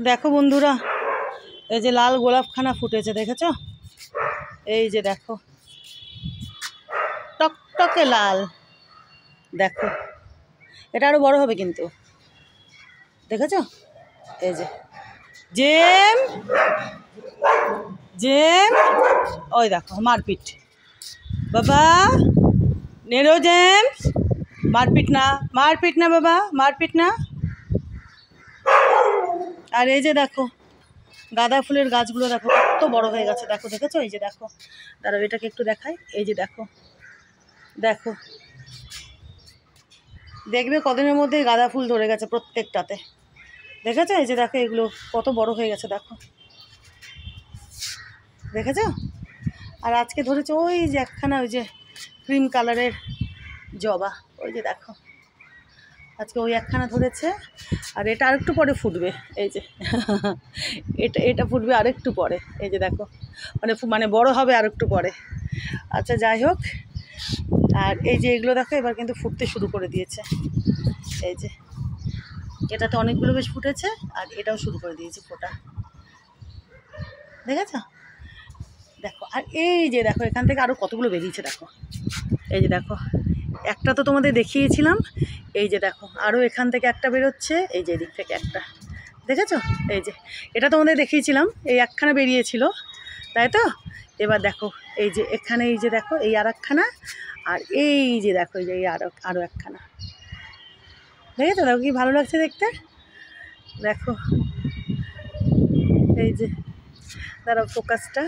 দেখো বন্ধুরা, এই যে লাল গোলাপখানা ফুটেছে, দেখেছো? এই যে দেখো, টকটকে লাল। দেখো, এটা আরো বড় হবে কিন্তু, দেখেছো? এই যে জেম জেম, ওই দেখো মারপিট। বাবা নেরো জেম, মারপিট না, মারপিট না বাবা, মারপিট না। আর এই যে দেখো গাঁদা ফুলের গাছগুলো দেখো কত বড় হয়ে গেছে, দেখো, দেখেছো? এই যে দেখো, দাঁড়াও এটাকে একটু দেখাই। এই যে দেখো, দেখো, দেখবে কদিনের মধ্যে গাঁদা ফুল ধরে গেছে প্রত্যেকটাতে, দেখেছো? এই যে দেখো এগুলো কত বড় হয়ে গেছে, দেখো, দেখেছো? আর আজকে ধরেছে ওই যে একখানা, ওই যে ক্রিম কালারের জবা, ওই যে দেখো আজকে ওই একখানা ধরেছে। আর এটা আরেকটু পরে ফুটবে, এই যে এটা ফুটবে আরেকটু পরে, এই যে দেখো, মানে বড় হবে আরেকটু পরে। আচ্ছা যাই হোক, আর এই যে এগুলো দেখো এবার কিন্তু ফুটতে শুরু করে দিয়েছে। এই যে এটাতে অনেকগুলো বেশ ফুটেছে, আর এটাও শুরু করে দিয়েছে ফোটা, দেখেছো? দেখো, আর এই যে দেখো এখান থেকে আরও কতগুলো বেরিয়েছে, দেখো, এই যে দেখো, একটা তো তোমাদের দেখিয়েছিলাম, এই যে দেখো আরও এখান থেকে একটা বেরোচ্ছে, এই যে এদিক থেকে একটা, দেখেছো? এই যে এটা তোমাদের দেখিয়েছিলাম, এই একখানা বেরিয়েছিল, তাই তো? এবার দেখো এই যে এখানে, এই যে দেখো এই আর একখানা, আর এই যে দেখো এই যে এই আরও একখানা, দেখেছো? দেখো কি ভালো লাগছে দেখতে, দেখো এই যে, দাঁড়াও ফোকাসটা।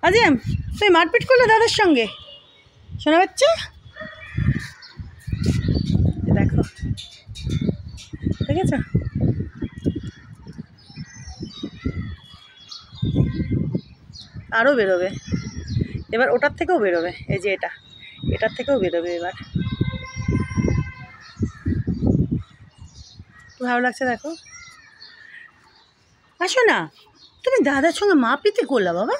আজিম, তুই মারপিট করলে দাদার সঙ্গে, শোনা বাচ্চা? দেখো, দেখেছো? আরও বেরোবে এবার, ওটার থেকেও বেরোবে, এই যে এটার থেকেও বেরোবে এবার। ভালো লাগছে দেখো। আসো না, তুমি দাদার সঙ্গে মারপিটই করলা বাবা।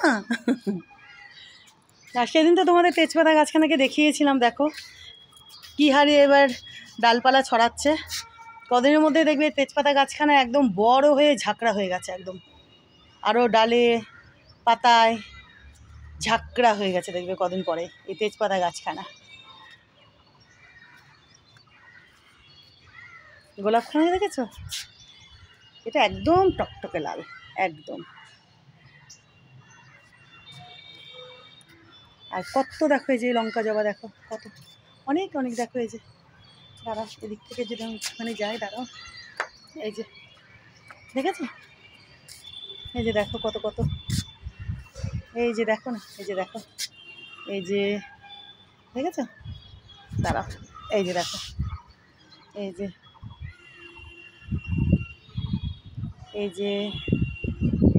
আর সেদিন তো তোমাদের তেজপাতা গাছখানাকে দেখিয়েছিলাম, দেখো কী হারে এবার ডালপালা ছড়াচ্ছে। কদিনের মধ্যে দেখবে তেজপাতা গাছখানা একদম বড় হয়ে ঝাঁকড়া হয়ে গেছে, একদম আরও ডালে পাতায় ঝাঁকড়া হয়ে গেছে, দেখবে কদিন পরে এই তেজপাতা গাছখানা। গোলাপখানা দেখেছো? এটা একদম টকটকে লাল, একদম। আর কত দেখো এই যে লঙ্কা জবা, দেখো কত, অনেক অনেক, দেখো এই যে, দাঁড়াও এদিক থেকে যদি আমি একটুখানি যাই, দাঁড়াও, এই যে দেখেছো? এই যে দেখো কত কত, এই যে দেখো না, এই যে দেখো, এই যে দেখেছো? দাঁড়াও, এই যে দেখো, এই যে, এই যে,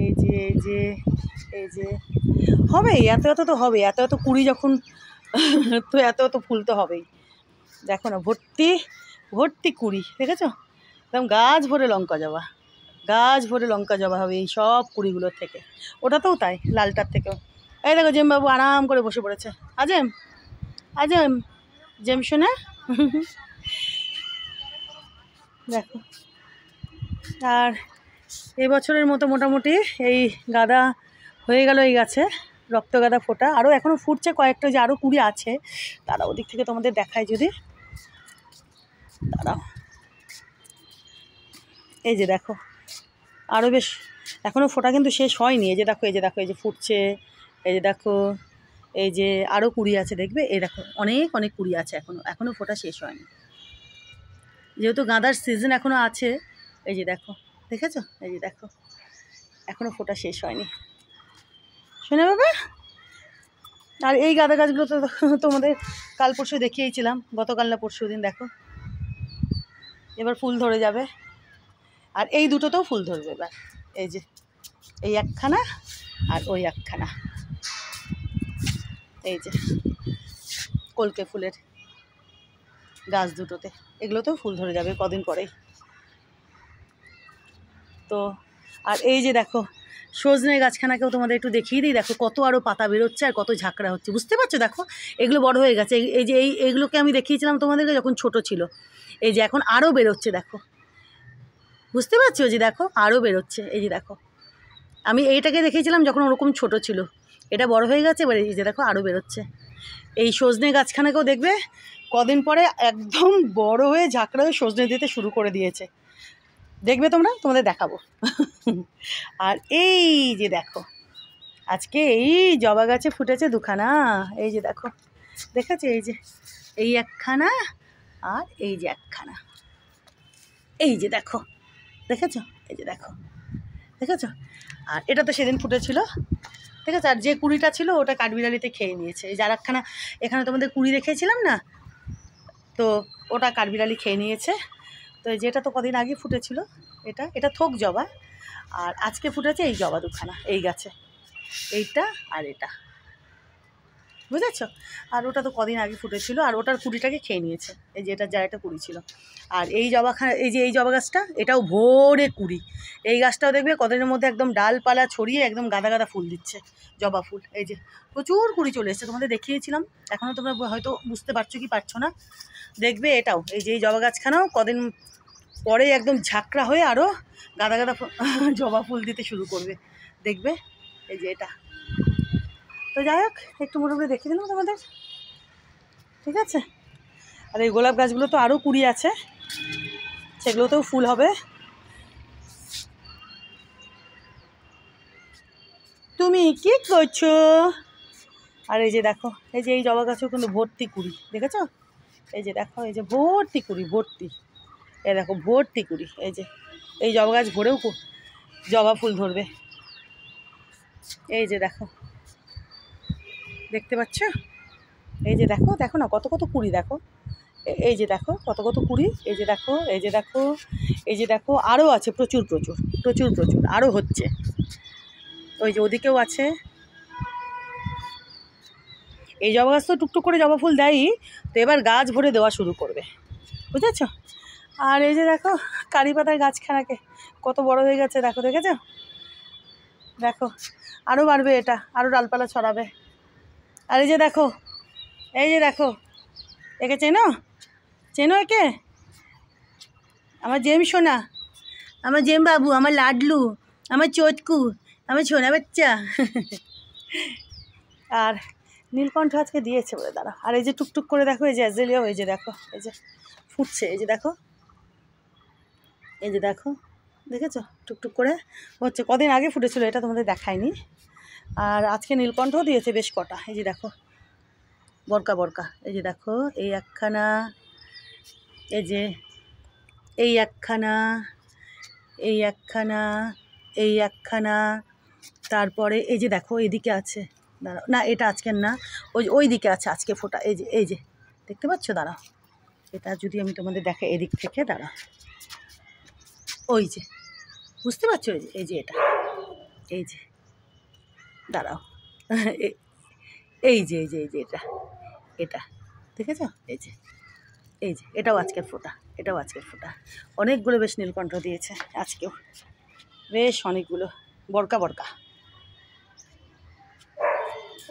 এই যে, এই যে, এই যে, হবেই, এত এত তো হবে, এত এত কুড়ি যখন, তো এত এত ফুল তো হবেই। দেখো না, ভর্তি ভর্তি কুড়ি, দেখেছো? একদম গাছ ভরে লঙ্কা জবা, গাছ ভরে লঙ্কা জবা হবে এই সব কুড়িগুলোর থেকে। ওটাতেও তাই, লালটার থেকেও। এই দেখো জেমবাবু আরাম করে বসে পড়েছে। আজেম, আজেম, জেম শোনা। দেখো, আর এবছরের মতো মোটামুটি এই গাঁদা হয়ে গেল এই গাছে, রক্ত গাঁদা ফোটা। আরও এখনও ফুটছে কয়েকটা, যে আরও কুড়ি আছে, তারা ওদিক থেকে তোমাদের দেখায় যদি, দাঁড়াও, এই যে দেখো আরও বেশ এখনও ফোটা কিন্তু শেষ হয়নি। এই যে দেখো, এই যে দেখো, এই যে ফুটছে, এই যে দেখো, এই যে আরও কুড়ি আছে, দেখবে এই দেখো অনেক অনেক কুড়ি আছে, এখনও ফোটা শেষ হয়নি, যেহেতু গাঁদার সিজন এখনও আছে। এই যে দেখো, দেখেছো? এই যে দেখো এখনও ফোটা শেষ হয়নি, শোনা বাবা। আর এই গাঁদা গাছগুলো তো তোমাদের কাল পরশু দেখিয়েছিলাম, গতকাল না পরশু দিন, দেখো এবার ফুল ধরে যাবে। আর এই দুটোতেও ফুল ধরবে এবার, এই যে এই একখানা আর ওই একখানা, এই যে কলকে ফুলের গাছ দুটোতে, এগুলোতেও ফুল ধরে যাবে কদিন পরেই তো। আর এই যে দেখো সজনে গাছখানাকেও তোমাদের একটু দেখিয়ে দিই, দেখো কত আরও পাতা বেরোচ্ছে আর কত ঝাঁকড়া হচ্ছে, বুঝতে পারছো? দেখো এগুলো বড় হয়ে গেছে, এই যে এইগুলোকে আমি দেখিয়েছিলাম তোমাদেরকে যখন ছোট ছিল, এই যে এখন আরও বেরোচ্ছে দেখো, বুঝতে পারছো? যে দেখো আরও বেরোচ্ছে, এই যে দেখো। আমি এইটাকে দেখেছিলাম যখন ওরকম ছোট ছিল, এটা বড় হয়ে গেছে, এবার এই যে দেখো আরও বেরোচ্ছে। এই সজনে গাছখানাকেও দেখবে কদিন পরে একদম বড় হয়ে ঝাঁকড়া হয়ে সজনে দিতে শুরু করে দিয়েছে, দেখবে তোমরা, তোমাদের দেখাবো। আর এই যে দেখো আজকে এই জবা গাছে ফুটেছে দুখানা, এই যে দেখো, দেখেছো? এই যে এই একখানা আর এই যে একখানা, এই যে দেখো, দেখেছো? এই যে দেখো, দেখেছো? আর এটা তো সেদিন ফুটেছিল, ঠিক আছে। আর যে কুড়িটা ছিল ওটা কাঠবিড়ালিতে খেয়ে নিয়েছে। এই যার একখানা এখানে তোমাদের কুড়ি রেখেছিলাম না, তো ওটা কাঠবিড়ালি খেয়ে নিয়েছে। তো যেটা তো কদিন আগে ফুটেছিল, এটা এটা থোক জবা, আর আজকে ফুটেছে এই জবা দুখানা এই গাছে, এইটা আর এটা, বুঝেছ? আর ওটা তো কদিন আগে ফুটেছিল, আর ওটার কুড়িটাকে খেয়ে নিয়েছে, এই যে এটার জায়গাটা কুড়ি ছিল। আর এই জবাখানা, এই যে এই জবা গাছটা, এটাও ভোরে কুড়ি। এই গাছটাও দেখবে কদিনের মধ্যে একদম ডালপালা ছড়িয়ে একদম গাদা গাদা ফুল দিচ্ছে, জবা ফুল। এই যে প্রচুর কুড়ি চলে এসছে, তোমাদের দেখিয়েছিলাম, এখনও তোমরা হয়তো বুঝতে পারছো কি পারছো না। দেখবে এটাও, এই যে এই জবা গাছখানাও কদিন পরে একদম ঝাঁকড়া হয়ে আরও গাদা গাদা জবা ফুল দিতে শুরু করবে, দেখবে। এই যে এটা, তো যাই হোক একটু মোটামুটি দেখিয়ে দিলাম তোমাদের, ঠিক আছে। আর এই গোলাপ গাছগুলো তো আরও কুড়ি আছে, সেগুলোতেও ফুল হবে। তুমি কি করছো? আর এই যে দেখো, এই যে এই জবা গাছেও কিন্তু ভর্তি কুড়ি, দেখেছো? এই যে দেখো, এই যে ভর্তি কুড়ি, ভর্তি, এই দেখো ভর্তি কুড়ি। এই যে এই জবা গাছ ভরেও জবা ফুল ধরবে, এই যে দেখো, দেখতে পাচ্ছ? এই যে দেখো, দেখো না কত কত কুড়ি, দেখো এই যে দেখো কত কত কুড়ি, এই যে দেখো, এই যে দেখো, এই যে দেখো আরও আছে প্রচুর প্রচুর প্রচুর প্রচুর, আরও হচ্ছে। ওই যে ওদিকেও আছে। এই জবা গাছ তো টুকটুক করে জবা ফুল দেয়ই, তো এবার গাছ ভরে দেওয়া শুরু করবে, বুঝেছ? আর এই যে দেখো কারি পাতার গাছখানাকে কত বড় হয়ে গেছে, দেখো, দেখেছো? দেখো আরও বাড়বে, এটা আরও ডালপালা ছড়াবে। আর এই যে দেখো, এই যে দেখো, একে চেনো? চেনো একে? আমার জেম সোনা, আমার জেম বাবু, আমার লাডলু, আমার চোটকু, আমার সোনা বাচ্চা। আর নীলকণ্ঠ আজকে দিয়েছে বলে দাঁড়া। আর এই যে টুকটুক করে দেখো, এই যে অ্যাজেলিয়াও, এই যে দেখো, এই যে ফুটছে, এই যে দেখো, এই যে দেখো, দেখেছো? টুকটুক করে হচ্ছে, কদিন আগে ফুটেছিল, এটা তোমাদের দেখায়নি। আর আজকে নীলকণ্ঠও দিয়েছে বেশ কটা, এই যে দেখো বরকা বরকা, এই যে দেখো এই একখানা, এই যে এই একখানা, এই একখানা, এই একখানা, তারপরে এই যে দেখো এদিকে আছে, দাঁড়াও, না এটা আজকের না, ওই দিকে আছে আজকে ফোটা, এই যে, এই যে দেখতে পাচ্ছ? দাঁড়াও, এটা যদি আমি তোমাদের দেখাই এদিক থেকে, দাঁড়াও, ওই যে বুঝতে পারছো? এই যে, এই যে এটা, এই যে দাঁড়াও, এই যে, এই যে, এই যে এটা, এটা দেখেছো? এই যে, এই যে এটাও আজকের ফোটা, এটাও আজকের ফোটা। অনেকগুলো বেশ নীলকণ্ঠ দিয়েছে আজকেও, বেশ অনেকগুলো বরকা বরকা।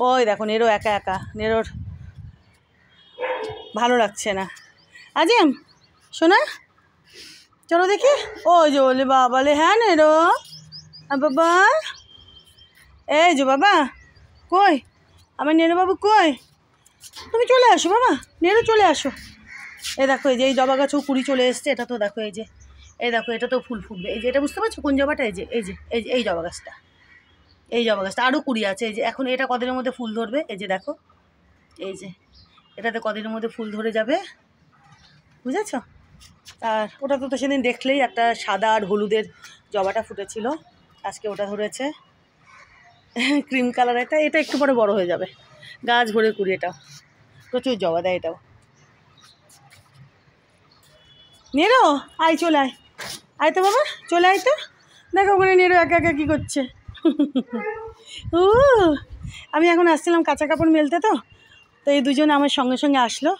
ওই দেখো নেরো একা একা, নেরোর ভালো লাগছে না। আজিম শোনা, চলো দেখি। ওই যে বলে বাবালে, হ্যাঁ নেরো, বাবা, এই যে বাবা, কই আমার নেরো বাবু, কই? তুমি চলে আসো বাবা, নেরো চলে আসো। এই দেখো, এই যে এই জবা গাছেও কুড়ি চলে এসছে, এটা তো দেখো, এই যে এই দেখো, এটা তো ফুল ফুটবে। এই যে এটা বুঝতে পারছো কোন জবাটা? এই যে, এই যে, এই যে এই জবা গাছটা, এই জবা গাছটা আরও কুড়ি আছে। এই যে এখন এটা কদিনের মধ্যে ফুল ধরবে, এই যে দেখো, এই যে এটাতে কদিনের মধ্যে ফুল ধরে যাবে, বুঝেছ? আর ওটা তো সেদিন দেখলেই, একটা সাদা আর হলুদের জবাটা ফুটেছিল, আজকে ওটা ধরেছে ক্রিম কালার। এটা একটু পরে বড় হয়ে যাবে, গাছ ভরে কুড়ি, এটাও প্রচুর জবা দেয়। এটাও নেরো, আয় চলে আয়, আয় তো বাবা, চলে আয় তো। দেখো ওখানে নেরো একা একা কী করছে। ও আমি এখন আসছিলাম কাঁচা কাপড় মেলতে, তো এই দুজন আমার সঙ্গে সঙ্গে আসলো,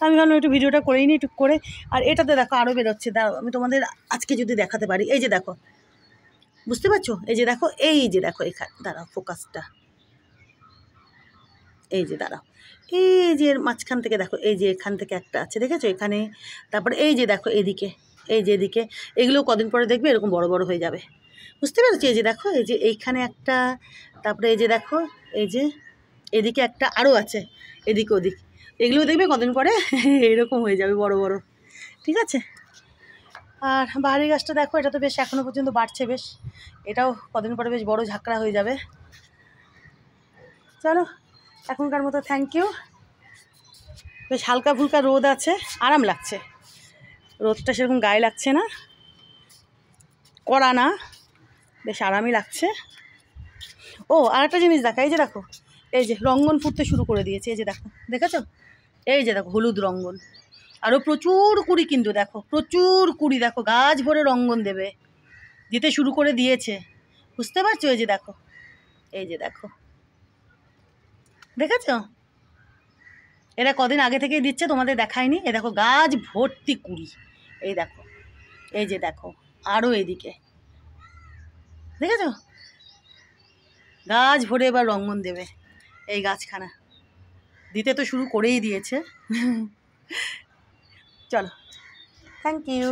আমি ভাবলাম একটু ভিডিওটা করেই নিই টুক করে। আর এটাতে দেখো আরও বেরোচ্ছে, দাঁড়াও আমি তোমাদের আজকে যদি দেখাতে পারি। এই যে দেখো, বুঝতে পারছো? এই যে দেখো, এই যে দেখো এখানে, দাঁড়াও ফোকাসটা, এই যে দাঁড়াও, এই যে এর মাঝখান থেকে দেখো, এই যে এখান থেকে একটা আছে, দেখেছো এখানে, তারপরে এই যে দেখো এদিকে, এই যে এদিকে, এগুলো কদিন পরে দেখবে এরকম বড় বড় হয়ে যাবে, বুঝতে পেরেছি? এই যে দেখো, এই যে এইখানে একটা, তারপরে এই যে দেখো, এই যে এদিকে একটা আরও আছে, এদিকে ওদিক, এগুলো দেখবে কদিন পরে এরকম হয়ে যাবে বড় বড়, ঠিক আছে? আর বাহারি গাছটা দেখো, এটা তো বেশ এখনও পর্যন্ত বাড়ছে বেশ, এটাও কদিন পরে বেশ বড় ঝাঁকড়া হয়ে যাবে। চলো এখনকার মতো থ্যাংক ইউ। বেশ হালকা ফুলকা রোদ আছে, আরাম লাগছে, রোদটা সেরকম গায়ে লাগছে না, কড়া না, বেশ আরামই লাগছে। ও আর একটা জিনিস দেখা, এই যে দেখো, এই যে রঙ্গন ফুটতে শুরু করে দিয়েছে, এই যে দেখো, দেখেছো? এই যে দেখো হলুদ রঙ্গন, আরও প্রচুর কুড়ি, কিন্তু দেখো প্রচুর কুড়ি, দেখো গাছ ভরে রঙ্গন দেবে, দিতে শুরু করে দিয়েছে, বুঝতে পারছো? এই যে দেখো, এই যে দেখো, দেখেছো? এরা কদিন আগে থেকেই দিচ্ছে, তোমাদের দেখায়নি। এ দেখো গাছ ভর্তি কুড়ি, এই দেখো, এই যে দেখো, আরও এদিকে, দেখেছো? গাছ ভরে এবার রঙ্গন দেবে এই গাছখানা, দিতে তো শুরু করেই দিয়েছে। চলো থ্যাংক ইউ।